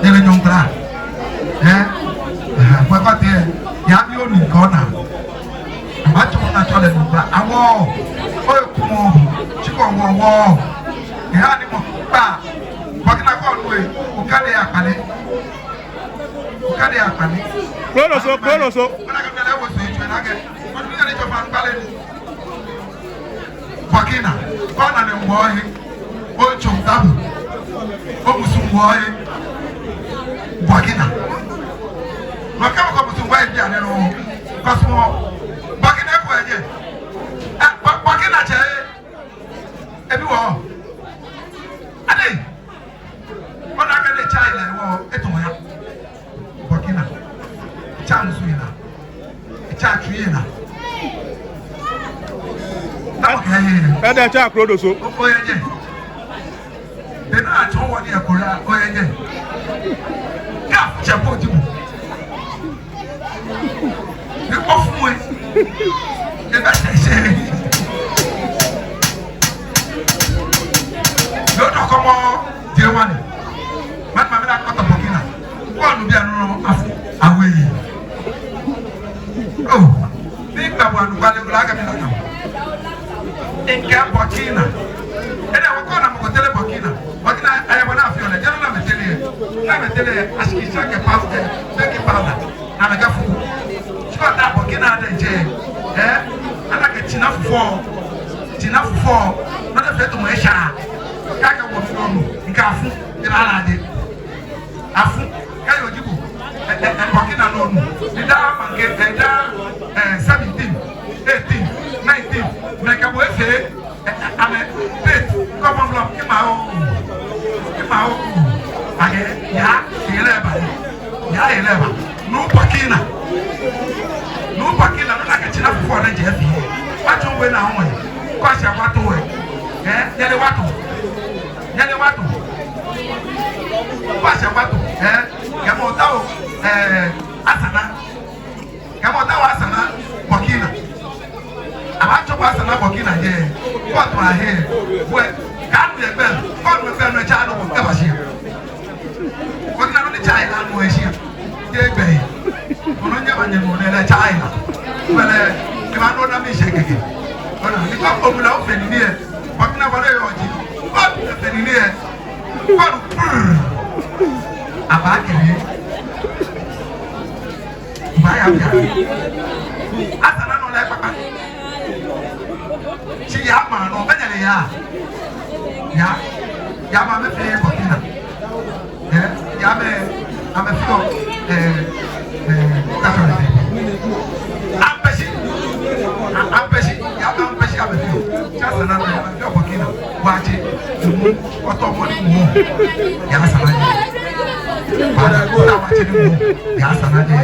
Ele nyombra. Kwa pate ya bi oni kona. Macho na chole nyombra. Awo. Oyo kumo. Chiko wo. Ya ni mo pa. Bakina ko nuwe. Ukade ya pale. Ukade ya pale. Close. Mana ka bele wo so itwe na ge. Mo ni ni to fan pale ni. Bakina. Kona ne mbohi. O chomtabu. O musumbohi. Bakina. Makama kwa musumbohi bia ne no. Kosmo. Bakina ko eje. Bakina che. Ebi wo. Ade. Ona ka de chai le wo etumo ya. Bakina. Cha musuina. Cha tuina. Ede cha krodo so. Oyeje. Dena achon woni ekora oyeje. Ya chepo ti mu. Ni ofu e. E ba se. Yo to komo je wani. Mat ma mena ko to Burkina. Ko nu bia no afu awe. Oh. Ni gba bo anu ba le gba ga mi la kan. Inka Burkina. Ede wakona mkotele Burkina. Burkina ayabona afiole. Jana na metele. Na metele askisha ke pasta. Beki pasta. Na mega fuku. Chiko ta Burkina de je. Ana ke tina fufo. Na de fetu mo esha. Kaka wo fi onu. Nka afu. Ira ala de. Afu. Kayo jibu. Burkina no nu. Ida manke ida 17, 18, 19. Meka bo efe ame pet common block kimao age ya eleba no Burkina no na ka china fo na je fi wato we na ho ko ase wato we yele wato ko ase wato kamo tawo asana Burkina abacho kwa sana Burkina je what my hair we can be bel on me bel no cha no ko ba shi Burkina no China no e shi je gbe ono nya ba nya no le China wele e ma no na mi she keke ona ni ko o mula o fe ni e Burkina ba le yo ji o fe ni e ko aba kiri ba ya asana no le papa si ya ma no benyele ya ma me fe Burkina ya me ame fio katole ampeshi ya ampeshi ame fio chasa na me fio Burkina waje oto mo ni mo ya asana je para ko ta waje ni mo ya asana je